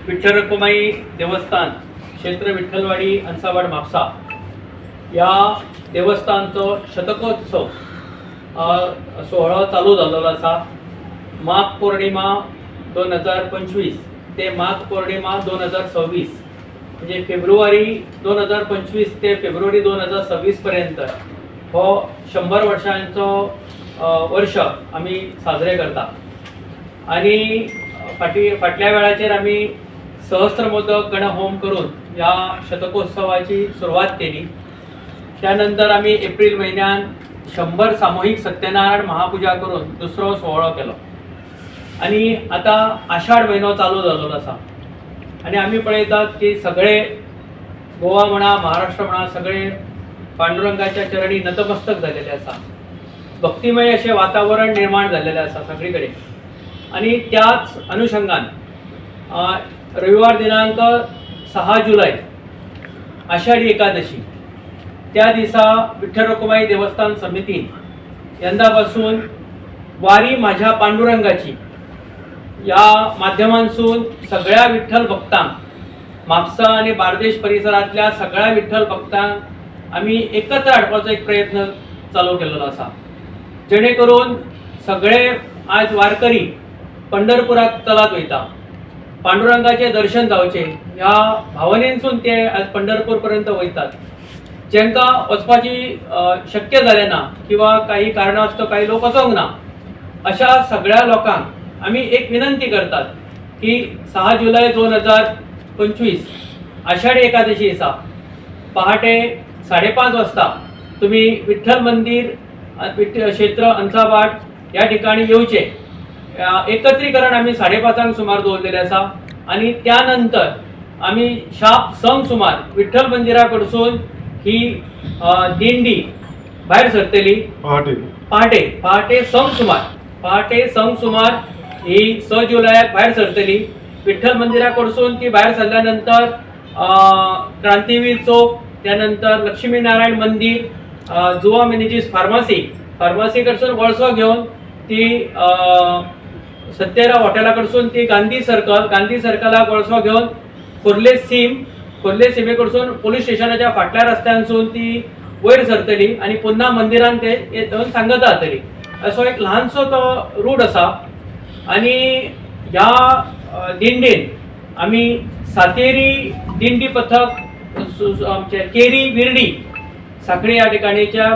विठ्ठल रखुमाई देवस्थान क्षेत्र विठ्ठलवाडी अंसावाड म्हापसा या देवस्थानचो शतकोत्सव सोहळा चालू जाल्लो आसा। माघ पौर्णिमा 2025 ते माघ पौर्णिमा 2026 म्हणजे फेब्रुवारी 2025 ते फेब्रुवारी 2026 पर्यंत हो 100 वर्षांचो वर्ष आम्ही साजरे करता। आणि फाटल्या वेळाचेर आम्ही सहस्त्रमोदक गणहोम करून या शतकोत्सवाची सुरुवात केली। त्यानंतर आम्ही एप्रिल महिन्यात 100 सामूहिक सत्यनारायण महापूजा करून दुसरो सोहळो केलो। आणि आता आषाढ महिनो चालू जाल्लो आसा आणि आम्ही पळयतात की सगळे गोवा म्हणा महाराष्ट्र म्हणा सगळे पांडुरंगाच्या चरणी नतमस्तक झालेले आसा। भक्तिमय असे वातावरण निर्माण झालेले आसा सगळीकडे। आणि त्याच अनुषंगान रविवार दिनांक 6 जुलै आषाढी एकादशी त्या दिसा विठ्ठल रखुमाई देवस्थान समितीन यंदापासून वारी माझ्या पांडुरंगाची या माध्यमांसून सगळ्या विठ्ठल भक्तांक म्हापसा आणि बार्देश परिसरातल्या सगळ्या विठ्ठल भक्तांक आम्ही एकत्र हाडपाचो एक प्रयत्न चालू केलेलो आसा, जेणे करून सगळे आज वारकरी पंढरपुरात चलत वयता, पांडुरंगाचे दर्शन जावचे ह्या भावनेसून ते आज पंढरपूर पर्यंत वयतात। ज्यांका वचपाची शक्य जाले ना किंवा काही कारणास्तव काही लोक वचोंक ना, अशा सगळ्या लोकांक आम्ही एक विनंती करतात की 6 जुलै 2025 आषाढी एकादशी दिसा पहाटे 5:30 वाजता तुम्ही विठ्ठल मंदिर क्षेत्र अंसावाड या ठिकाणी येऊचे। एकत्रीकरण आम्ही 5:30 सुमार दवरलेले आसा आणि त्यानंतर आम्ही शाप संक सुमार विठ्ठल मंदिराकडसून ही दिंडी भायर सरतली। पहाटे संक सुमार ही 6 जुलयाक भायर सरतली। विठ्ठल मंदिराकडसून ती भायर सरल्यानंतर क्रांतीवीर चौक, त्यानंतर लक्ष्मीनारायण मंदिर, जुवा मॅनेजीस फार्मसी कडसून वळसो घेऊन ती सत्यरा हॉटेलाकडसून ती गांधी सर्कलाक वळसो घेऊन खोर्ले सीमेकडसून पोलीस स्टेशनाच्या फाटल्या रस्त्यानसून ती वयर सरतली आणि पुन्हा मंदिरान ते येऊन सांगता जातली। असो एक ल्हानसो तो रूट आसा। आणि ह्या दिंडीन आम्ही सातेरी दिंडी पथक आमचे केरी विर्डी साखळे या ठिकाणीच्या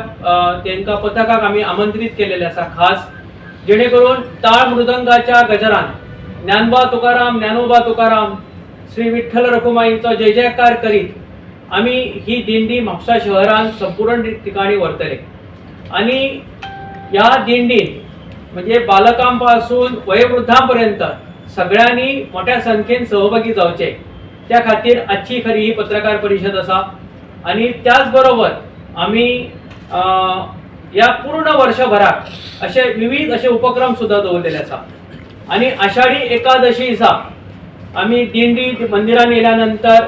त्यांका पथकाक आम्ही आमंत्रित केलेले आसा खास, जेणे करून टाळ मृदंगाच्या गजरान ज्ञानोबा तुकाराम श्री विठ्ठल रखुमाईचा जय जयकार करीत आम्ही ही दिंडी म्हापसा शहरात संपूर्ण ठिकाणी व्हरतले। आणि या दिंडीन म्हणजे बालकांपासून वयोवृद्धांपर्यंत सगळ्यांनी मोठ्या संख्येन सहभागी जावचे, त्या खातीर आजची खरी ही पत्रकार परिषद आसा। आणि त्याचबरोबर आम्ही या पूर्ण वर्षभरात असे विविध असे उपक्रम सुद्धा दवरलेले आसा। आणि आषाढी एकादशी दिसा आम्ही दिंडी मंदिरात येल्यानंतर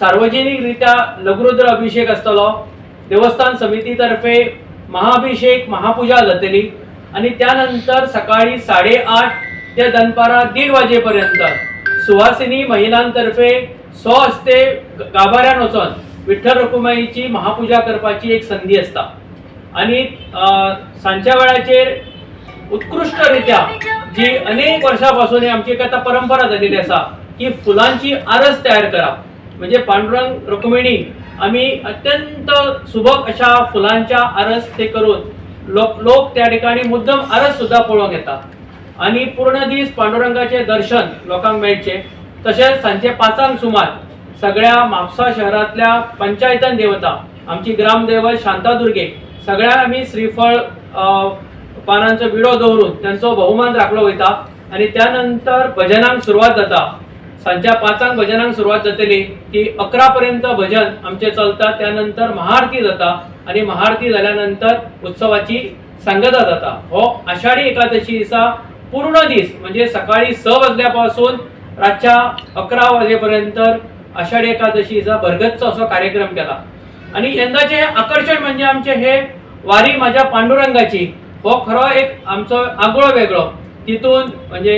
सार्वजनिकरित्या लघुरुद्र अभिषेक आसतलो। देवस्थान समितीतर्फे महाअभिषेक महापूजा जातली आणि त्यानंतर सकाळी 8:30 ते दनपारा 1:30 वाजेपर्यंत सुवासिनी महिलांतर्फे स्वहस्ते गाभाऱ्यान वचून विठ्ठल रखुमाईची महापूजा करपाची एक संधी असता। आणि सांच्या वेळाचेर उत्कृष्टरित्या जी अनेक वर्षांपासून आमची एक आता परंपरा झालेली असा की फुलांची आरस तयार करा, म्हणजे पांडुरंग रखुमाईनी आम्ही अत्यंत सुबक अशा फुलांच्या आरस ते करून लोक त्या ठिकाणी मुद्दम आरस सुद्धा पळोवंक येतात आणि पूर्ण दीस पांडुरंगाचे दर्शन लोकांक मेळचे। तसेच सांजे 5 सुमार सगळ्या म्हापसा शहरातल्या पंचायतन देवता आमची ग्रामदैवत शांतादुर्गे सगळ्या आम्ही श्रीफळ पानांचो विडो दवरून त्यांचो बहुमान राखलो वयता। आणि त्यानंतर भजनांक सुरुवात जाता। सांच्या 5 भजनांक सुरुवात जातली की 11 पर्यंत भजन आमचे चलता। त्यानंतर महाआरती जाता आणि महाआरती झाल्यानंतर उत्सवाची सांगता जाता। हो आषाढी एकादशी दिसा पूर्ण दीस म्हणजे सकाळी 6 वाजल्यापासून रातच्या 11 वाजेपर्यंत आषाढी एकादशी दिसा भरगच्च असो कार्यक्रम केला। आणि यंदाचे आकर्षण म्हणजे आमचे हे वारी माझ्या पांडुरंगाची हो खरो एक आमचो आगळो वेगळो तितून म्हणजे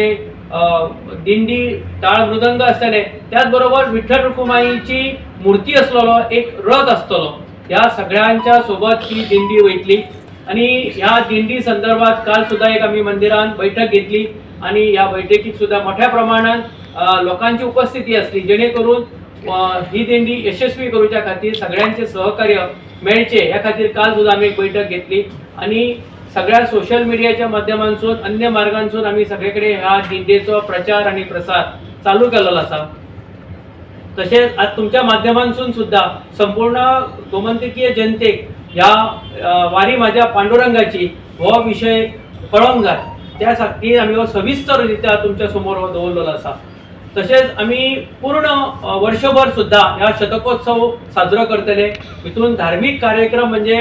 दिंडी टाळ मृदंग असतले, त्याच बरोबर विठ्ठल रुक्माईची मूर्ती असलेलो एक रथ असतलो, या सगळ्यांच्या सोबत ही दिंडी वयतली। आणि ह्या दिंडी संदर्भात काल सुद्धा एक आम्ही मंदिरात बैठक घेतली आणि या बैठकीत सुद्धा मोठ्या प्रमाणात लोकांची उपस्थिती असली, जेणेकरून ही दिंडी यशस्वी करूच्या खातीर सगळ्यांचे सहकार्य मेळचे या खातीर काल सुद्धा आम्ही एक बैठक घेतली आणि सगळ्या सोशल मीडियाच्या माध्यमांतून अन्य मार्गांतून आम्ही सगळीकडे ह्या दिंडेचो प्रचार आणि प्रसार चालू केलेलो असा। तसेच आज तुमच्या माध्यमांतून सुद्धा संपूर्ण गोमंतकीय जनतेक ह्या वारी माझ्या पांडुरंगाची हो विषय कळोंक जाय त्या खातीर आम्ही हो सविस्तर रित्या तुमच्या समोर हो दवरलेलो असा। तसेच आम्ही पूर्ण वर्षभर सुद्धा ह्या शतकोत्सव साजरो करतले। हितून धार्मिक कार्यक्रम म्हणजे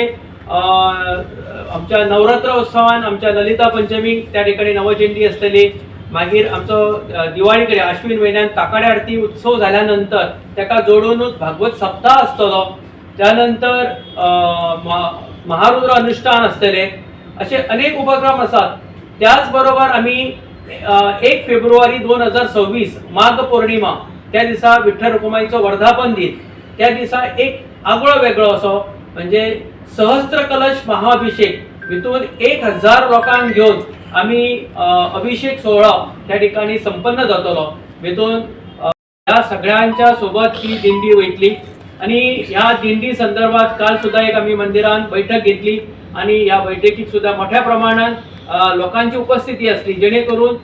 आमच्या नवरात्र उत्सवान आमच्या ललिता पंचमी त्या ठिकाणी नवचंडी असतली, मागीर आमचो दिवाळी कडेन आश्विन म्हयन्यात काकाड्या आरती उत्सव झाल्यानंतर त्याका जोडूनच भागवत सप्ताह असतलो, त्यानंतर महारुद्र अनुष्ठान असतले, असे अनेक उपक्रम असतात। त्याचबरोबर आम्ही 1 फेब्रुवारी 2026 माघ पौर्णिमा त्या दिसा विठ्ठल रुक्माईचो वर्धापन दिन, त्या दिसा एक आगळो वेगळो असो म्हणजे सहस्त्र कलश महाअभिषेक, हितून 1000 लोकांक घेऊन आम्ही अभिषेक सोहळा त्या ठिकाणी संपन्न जातलो। हितून या सगळ्यांच्या सोबत ही दिंडी वयतली आणि ह्या दिंडी संदर्भात काल सुद्धा एक आम्ही मंदिरात बैठक घेतली आणि या बैठकीत सुद्धा मोठ्या प्रमाणात लोकांची उपस्थिती असली, जेणेकरून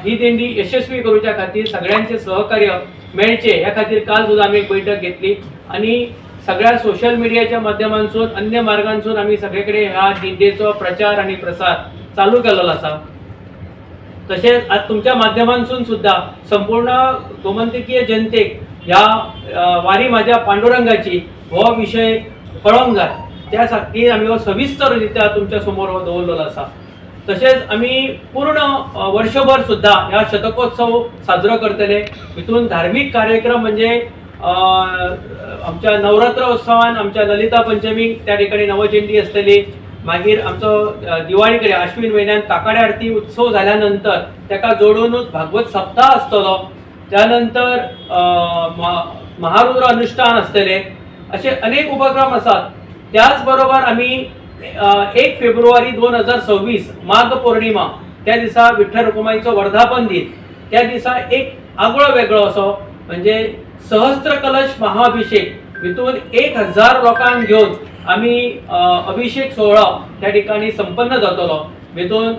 ही दिंडी यशस्वी करूच्या खातीर सगळ्यांचे सहकार्य मेळचे या खातीर काल सुद्धा आम्ही एक बैठक घेतली आणि सगळ्या सोशल मीडियाच्या माध्यमांतून अन्य मार्गांतून आम्ही सगळीकडे ह्या दिंडेचो प्रचार आणि प्रसार चालू केलेलो असा। तसेच आज तुमच्या माध्यमांतून सुद्धा संपूर्ण गोमंतकीय जनतेक ह्या वारी माझ्या पांडुरंगाची हो विषय कळोंक जाय त्या खातीर आम्ही हो सविस्तर रित्या तुमच्या समोर हो दवरलेलो असा। तसेच आम्ही पूर्ण वर्षभर सुद्धा ह्या शतकोत्सव साजरो करतले। हितून धार्मिक कार्यक्रम म्हणजे आमच्या नवरात्र उत्सवान आमच्या ललिता पंचमी त्या ठिकाणी नवचंडी असतली, मागीर आमचो दिवाळी कडेन आश्विन म्हयन्यात काकाड्या आरती उत्सव झाल्यानंतर त्याका जोडूनच भागवत सप्ताह असतलो, त्यानंतर महारुद्र अनुष्ठान असतले, असे अनेक उपक्रम असतात। त्याचबरोबर आम्ही 1 फेब्रुवारी 2026 माघ पौर्णिमा त्या दिसा विठ्ठल रुक्माईचो वर्धापन दिन, त्या दिसा एक आगळो वेगळो असो म्हणजे सहस्त्र कलश महाअभिषेक, हितून 1000 लोकांक घेऊन आम्ही अभिषेक सोहळा त्या ठिकाणी संपन्न जातलो। हितून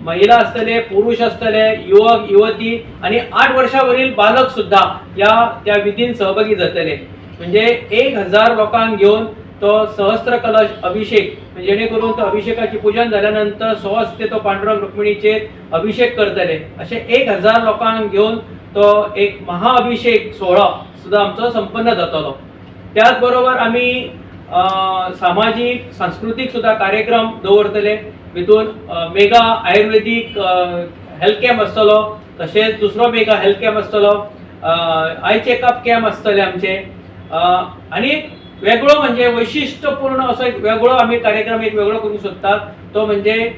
महिला असतले, पुरुष असतले, युवक युवती आणि 8 वर्षावरील बालक सुद्धा त्या विधीन सहभागी जातले। म्हणजे 1000 लोकांक घेऊन तो सहस्त्र कलश अभिषेक, जेणेकरून तो अभिषेकाची पूजन झाल्यानंतर स्वहस्ते तो पांडुरंग रुक्मिणीचेर अभिषेक करतले, असे 1000 लोकांक घेऊन तो एक महाअभिषेक सोहळा सुद्धा आमचो संपन्न जातलो। त्याचबरोबर आम्ही सामाजिक सांस्कृतिक सुद्धा कार्यक्रम दवरतले। हितून मेगा आयुर्वेदिक हेल्थ कॅम्प असतलो, तसेच दुसरो मेगा हेल्थ कॅम्प असतलो, आय चेकअप कॅम्प असतले आमचे, आणि वेगळो म्हणजे वैशिष्ट्यपूर्ण असो एक वेगळो आम्ही कार्यक्रम एक वेगळो करू शकतात, तो म्हणजे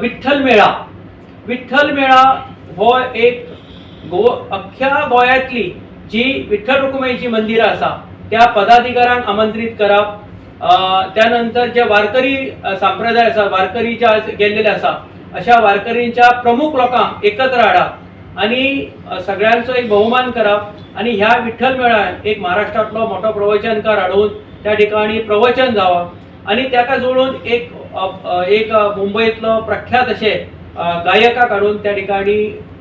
विठ्ठल मेळा। विठ्ठल मेळा हो एक अख्ख्या गोंयांतली जी विठ्ठल रुक्माईची मंदिरां आसा त्या पदाधिकाऱ्यांक आमंत्रित करप, त्यानंतर जे वारकरी संप्रदाय आसा, वारकरी जे गेल्लेले आसा अशा वारकरींच्या प्रमुख लोकांक एकत्र हाडप आणि सगळ्यांचो एक बहुमान करप आणि ह्या विठ्ठल मेळ्यात एक महाराष्ट्रातलो मोठो प्रवचनकार हाडून त्या ठिकाणी प्रवचन जावप आणि त्याका जोडून एक मुंबईतलो प्रख्यात असे गायकाक हाडून त्या ठिकाणी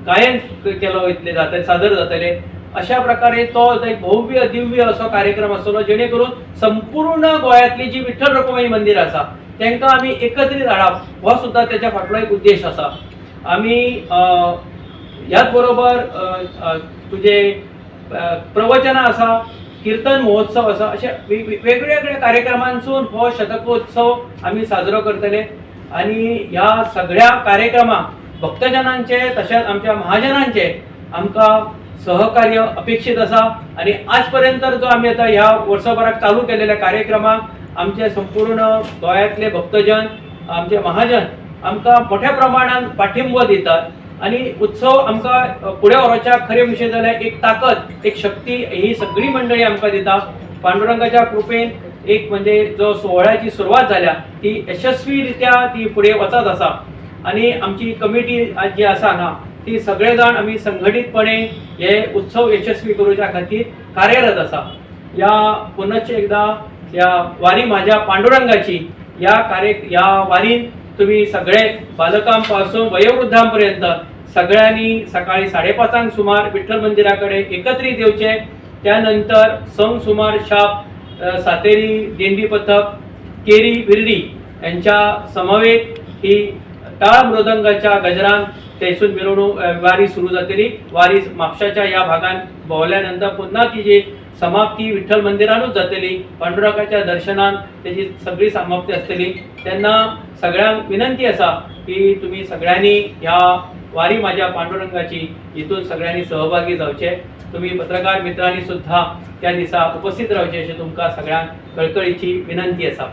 गायन केलो वयतले जातले, सादर जातले। अशा प्रकारे तो एक भव्य दिव्य असो कार्यक्रम आसतलो, जेणेकरून संपूर्ण गोंयांतली जी विठ्ठल रुक्माई मंदिरां आसा तांकां आमी एकत्रीत हाडप हो सुद्धा त्याच्या फाटलो एक उद्देश आसा। आमी ह्याच बरोबर तुझे प्रवचनां आसा, कीर्तन महोत्सव आसा, अशा वेगवेगळ्या कार्यक्रमांसून हो शतकोत्सव आमी साजरो करतले आणि ह्या सगळ्या कार्यक्रमांक भक्तजनांचे तशेंच आमच्या महाजनांचे आमकां सहकार्य अपेक्षित आसा आणि आजपर्यंत जो आम्ही आता ह्या वर्षभराक चालू केलेल्या कार्यक्रमाक आमचे संपूर्ण गोंयांतले भक्तजन, आमचे महाजन आमकां मोठ्या प्रमाणात पाठिंबो दितात आणि उत्सव आमकां फुडें व्हरच्या खरे विशय जाल्यार एक ताकद एक शक्ती ही सगळी मंडळी आमकां दिता. पांडुरंगाच्या कृपेन एक म्हणजे जो सोहळ्याची सुरवात झाल्या ती यशस्वीरित्या ती फुडें वचत आसा आणि आमची कमिटी आज जी आसा हांगा ती सगळे जाण आमी संघटीतपणे हे उत्सव यशस्वी करूच्या खातीर कार्यरत आसा. या पुनश्च एकदा या वारी माझ्या पांडुरंगाची या वारीन तुम्ही सगळे बालकां पासून वयोवृद्धांपर्यंत सगळ्यांनी सकाळी 5:30 सुमार विठ्ठल मंदिराकडे एकत्रित येवचे. त्यानंतर संक सुमार शाप सातेरी दिंडी पथक केरी विर्डी यांच्या समवेत ही टाळ मृदंगाच्या गजरान थंयसून मिरवणूक वारी सुरू जातली. वारी म्हापशाच्या या भागात भोंवल्यानंतर पुन्हा तिची समाप्ती विठ्ठल मंदिरानूच जातली. पांडुरंगाच्या दर्शनान त्याची सगळी समाप्ती असतली. तेन्ना सगळ्यांक विनंती आसा की तुम्ही सगळ्यांनी ह्या वारी माझ्या पांडुरंगाची हितून सगळ्यांनी सहभागी जावचे. तुम्ही पत्रकार मित्रांनी सुद्धा त्या दिसा उपस्थित रावचे अशी तुमकां सगळ्यांक कळकळीची विनंती आसा.